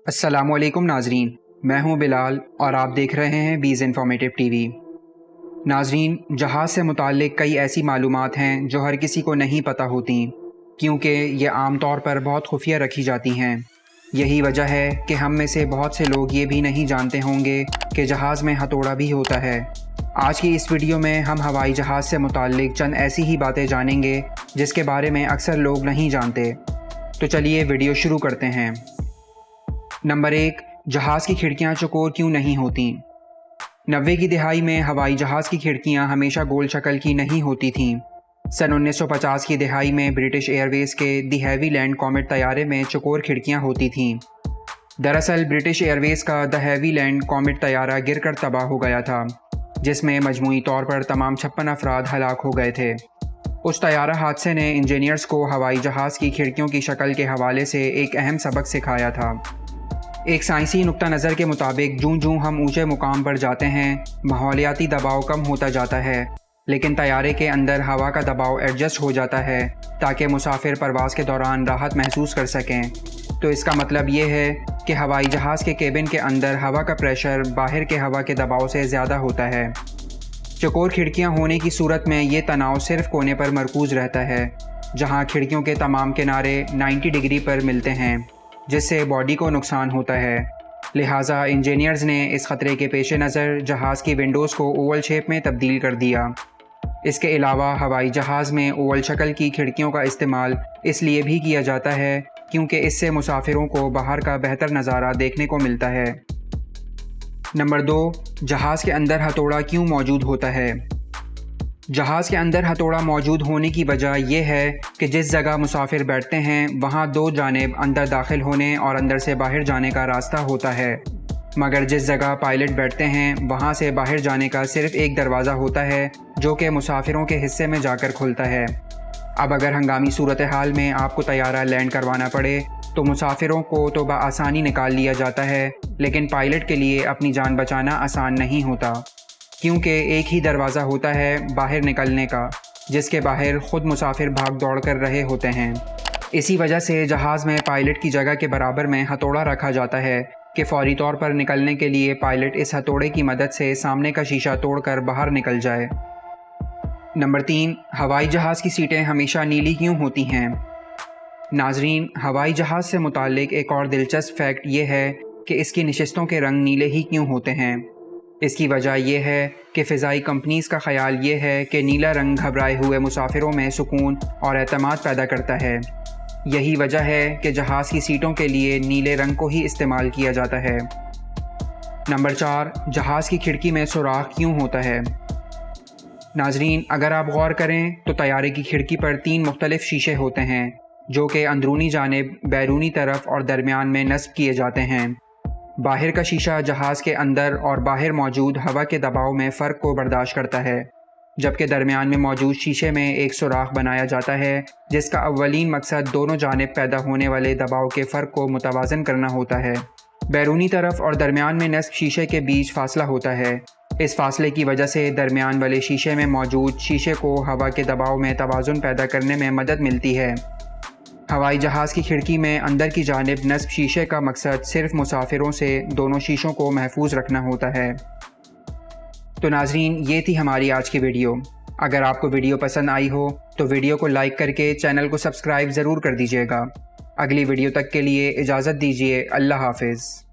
अस्सलाम वालेकुम नाजरीन, मैं हूं बिलाल और आप देख रहे हैं बीज़ इन्फॉर्मेटिव टीवी। नाजरीन, जहाज़ से मुताल्लिक़ कई ऐसी मालूमात हैं जो हर किसी को नहीं पता होती, क्योंकि ये आम तौर पर बहुत खुफिया रखी जाती हैं। यही वजह है कि हम में से बहुत से लोग ये भी नहीं जानते होंगे कि जहाज़ में हथौड़ा भी होता है। आज की इस वीडियो में हम हवाई जहाज़ से मुताल्लिक़ चंद ऐसी ही बातें जानेंगे जिसके बारे में अक्सर लोग नहीं जानते। तो चलिए वीडियो शुरू करते हैं। नंबर 1, जहाज़ की खिड़कियाँ चौकोर क्यों नहीं होती? 90 की दिहाई में हवाई जहाज़ की खिड़कियाँ हमेशा गोल शक्ल की नहीं होती थीं। सन 1950 की दिहाई में ब्रिटिश एयरवेज़ के दी हैवीलैंड कॉमेट तैयारे में चौकोर खिड़कियाँ होती थीं। दरअसल ब्रिटिश एयरवेज़ का द हैवीलैंड कॉमेट तैयारा गिरकर तबाह हो गया था, जिसमें मजमूई तौर पर तमाम 56 अफराद हलाक हो गए थे। उस तैयारा हादसे ने इंजीनियर्स को हवाई जहाज़ की खिड़कियों की शक्ल के हवाले से एक अहम सबक सिखाया था। एक साइंसी नुक्ता नज़र के मुताबिक जूं हम ऊंचे मुकाम पर जाते हैं, माहौलियाती दबाव कम होता जाता है, लेकिन तैयारे के अंदर हवा का दबाव एडजस्ट हो जाता है ताकि मुसाफिर परवाज़ के दौरान राहत महसूस कर सकें। तो इसका मतलब ये है कि हवाई जहाज़ के केबिन के अंदर हवा का प्रेशर बाहर के हवा के दबाव से ज़्यादा होता है। चौकोर खिड़कियाँ होने की सूरत में ये तनाव सिर्फ कोने पर मरकूज़ रहता है, जहाँ खिड़कियों के तमाम किनारे 90 डिग्री पर मिलते हैं, जिससे बॉडी को नुकसान होता है। लिहाजा इंजीनियर्स ने इस ख़तरे के पेश नज़र जहाज़ की विंडोज़ को ओवल शेप में तब्दील कर दिया। इसके अलावा हवाई जहाज़ में ओवल शक्ल की खिड़कियों का इस्तेमाल इसलिए भी किया जाता है क्योंकि इससे मुसाफिरों को बाहर का बेहतर नज़ारा देखने को मिलता है। नंबर 2, जहाज़ के अंदर हथौड़ा क्यों मौजूद होता है? जहाज़ के अंदर हथौड़ा मौजूद होने की वजह यह है कि जिस जगह मुसाफिर बैठते हैं वहाँ दो जानिब अंदर दाखिल होने और अंदर से बाहर जाने का रास्ता होता है, मगर जिस जगह पायलट बैठते हैं वहाँ से बाहर जाने का सिर्फ एक दरवाज़ा होता है जो कि मुसाफिरों के हिस्से में जाकर खुलता है। अब अगर हंगामी सूरत हाल में आपको तैयारा लैंड करवाना पड़े तो मुसाफिरों को तो बआसानी निकाल लिया जाता है, लेकिन पायलट के लिए अपनी जान बचाना आसान नहीं होता, क्योंकि एक ही दरवाज़ा होता है बाहर निकलने का, जिसके बाहर ख़ुद मुसाफिर भाग दौड़ कर रहे होते हैं। इसी वजह से जहाज़ में पायलट की जगह के बराबर में हथौड़ा रखा जाता है कि फ़ौरी तौर पर निकलने के लिए पायलट इस हथौड़े की मदद से सामने का शीशा तोड़कर बाहर निकल जाए। नंबर 3, हवाई जहाज़ की सीटें हमेशा नीली क्यों होती हैं? नाजरीन, हवाई जहाज़ से मुताल्लिक़ एक और दिलचस्प फैक्ट ये है कि इसकी नशिस्तों के रंग नीले ही क्यों होते हैं। इसकी वजह यह है कि फ़िज़ाई कंपनीज़ का ख़याल ये है कि नीला रंग घबराए हुए मुसाफिरों में सुकून और एतमाद पैदा करता है। यही वजह है कि जहाज़ की सीटों के लिए नीले रंग को ही इस्तेमाल किया जाता है। नंबर 4, जहाज़ की खिड़की में सुराख क्यों होता है? नाजरीन, अगर आप गौर करें तो तैयारे की खिड़की पर 3 मुख्तलिफ शीशे होते हैं जो कि अंदरूनी जानिब, बैरूनी तरफ और दरमियान में नस्ब किए जाते हैं। बाहर का शीशा जहाज़ के अंदर और बाहर मौजूद हवा के दबाव में फ़र्क को बर्दाश्त करता है, जबकि दरमियान में मौजूद शीशे में एक सुराख बनाया जाता है जिसका अव्वलीन मकसद दोनों जानिब पैदा होने वाले दबाव के फ़र्क को मुतवाज़न करना होता है। बैरूनी तरफ और दरमियान में नस्ब शीशे के बीच फासला होता है। इस फासले की वजह से दरमियान वाले शीशे में मौजूद शीशे को हवा के दबाव में तवाज़ुन पैदा करने में मदद मिलती है। हवाई जहाज़ की खिड़की में अंदर की जानिब नस्ब शीशे का मकसद सिर्फ मुसाफिरों से दोनों शीशों को महफूज रखना होता है। तो नाजरीन, ये थी हमारी आज की वीडियो। अगर आपको वीडियो पसंद आई हो तो वीडियो को लाइक करके चैनल को सब्सक्राइब ज़रूर कर दीजिएगा। अगली वीडियो तक के लिए इजाज़त दीजिए। अल्लाह हाफ़िज़।